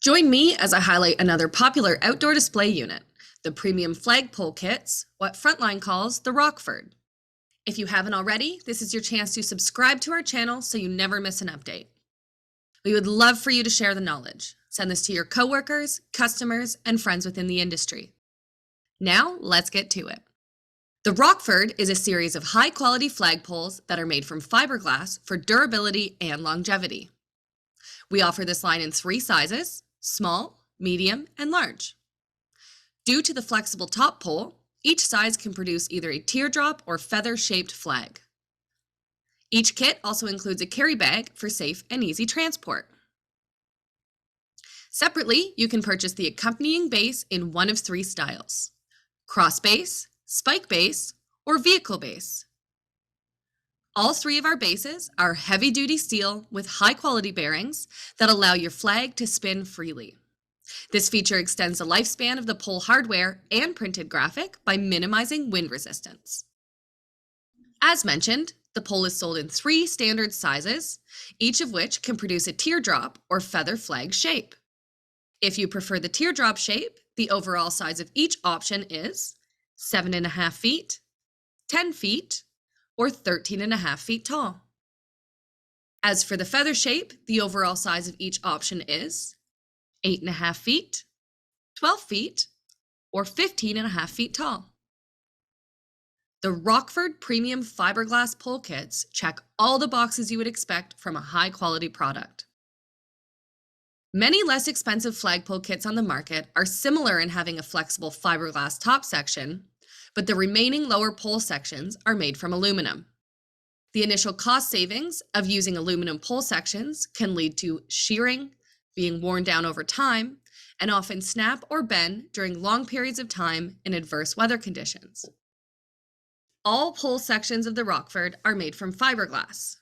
Join me as I highlight another popular outdoor display unit, the premium flagpole kits, what Frontline calls the Rockford. If you haven't already, this is your chance to subscribe to our channel so you never miss an update. We would love for you to share the knowledge. Send this to your coworkers, customers, and friends within the industry. Now, let's get to it. The Rockford is a series of high-quality flagpoles that are made from fiberglass for durability and longevity. We offer this line in 3 sizes: small, medium, and large. Due to the flexible top pole, each size can produce either a teardrop or feather-shaped flag. Each kit also includes a carry bag for safe and easy transport. Separately, you can purchase the accompanying base in one of 3 styles: cross base, spike base, or vehicle base. All 3 of our bases are heavy-duty steel with high-quality bearings that allow your flag to spin freely. This feature extends the lifespan of the pole hardware and printed graphic by minimizing wind resistance. As mentioned, the pole is sold in 3 standard sizes, each of which can produce a teardrop or feather flag shape. If you prefer the teardrop shape, the overall size of each option is 7.5 feet, 10 feet, or 13.5 feet tall. As for the feather shape, the overall size of each option is 8.5 feet, 12 feet, or 15.5 feet tall. The Rockford Premium Fiberglass Pole Kits check all the boxes you would expect from a high-quality product. Many less expensive flagpole kits on the market are similar in having a flexible fiberglass top section, but the remaining lower pole sections are made from aluminum. The initial cost savings of using aluminum pole sections can lead to shearing, being worn down over time, and often snap or bend during long periods of time in adverse weather conditions. All pole sections of the Rockford are made from fiberglass.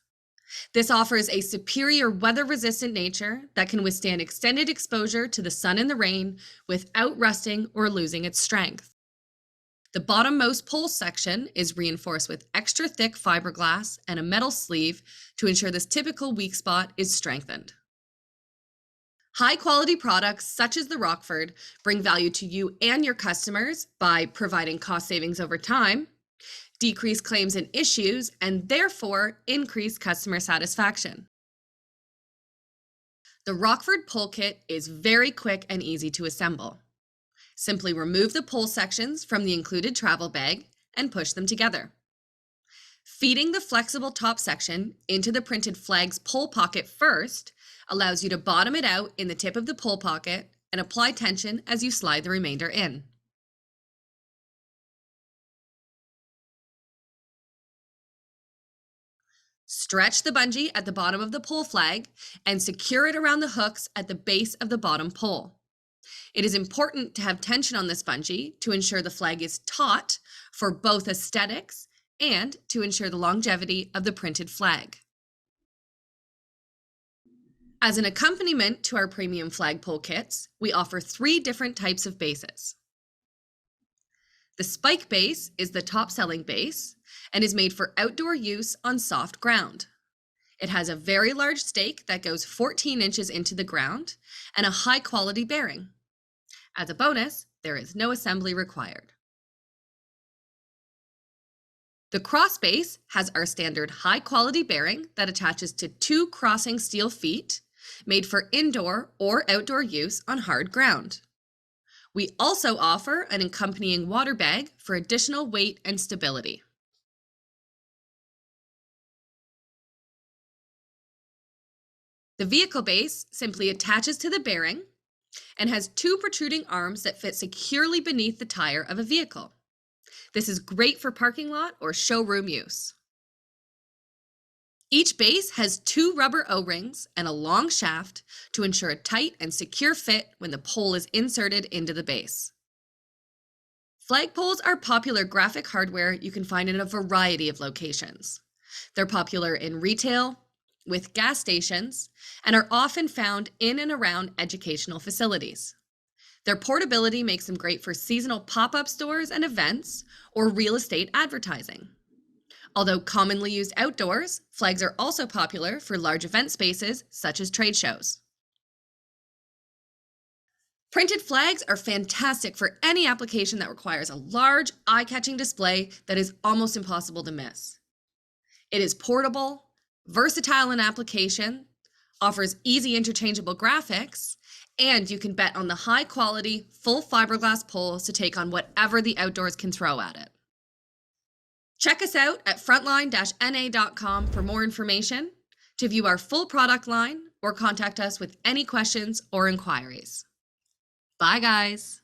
This offers a superior weather-resistant nature that can withstand extended exposure to the sun and the rain without rusting or losing its strength. The bottommost pole section is reinforced with extra thick fiberglass and a metal sleeve to ensure this typical weak spot is strengthened. High-quality products such as the Rockford bring value to you and your customers by providing cost savings over time, decrease claims and issues, and therefore increase customer satisfaction. The Rockford pole kit is very quick and easy to assemble. Simply remove the pole sections from the included travel bag and push them together. Feeding the flexible top section into the printed flag's pole pocket first allows you to bottom it out in the tip of the pole pocket and apply tension as you slide the remainder in. Stretch the bungee at the bottom of the pole flag and secure it around the hooks at the base of the bottom pole. It is important to have tension on this bungee to ensure the flag is taut for both aesthetics and to ensure the longevity of the printed flag. As an accompaniment to our premium flagpole kits, we offer 3 different types of bases. The spike base is the top-selling base and is made for outdoor use on soft ground. It has a very large stake that goes 14 inches into the ground and a high-quality bearing. As a bonus, there is no assembly required. The cross base has our standard high-quality bearing that attaches to 2 crossing steel feet made for indoor or outdoor use on hard ground. We also offer an accompanying water bag for additional weight and stability. The vehicle base simply attaches to the bearing and has 2 protruding arms that fit securely beneath the tire of a vehicle. This is great for parking lot or showroom use. Each base has 2 rubber O-rings and a long shaft to ensure a tight and secure fit when the pole is inserted into the base. Flagpoles are popular graphic hardware you can find in a variety of locations. They're popular in retail, with gas stations, and are often found in and around educational facilities. Their portability makes them great for seasonal pop-up stores and events or real estate advertising. Although commonly used outdoors, flags are also popular for large event spaces such as trade shows. Printed flags are fantastic for any application that requires a large, eye-catching display that is almost impossible to miss. It is portable, versatile in application, offers easy interchangeable graphics, and you can bet on the high-quality, full fiberglass poles to take on whatever the outdoors can throw at it. Check us out at frontline-na.com for more information, to view our full product line, or contact us with any questions or inquiries. Bye, guys.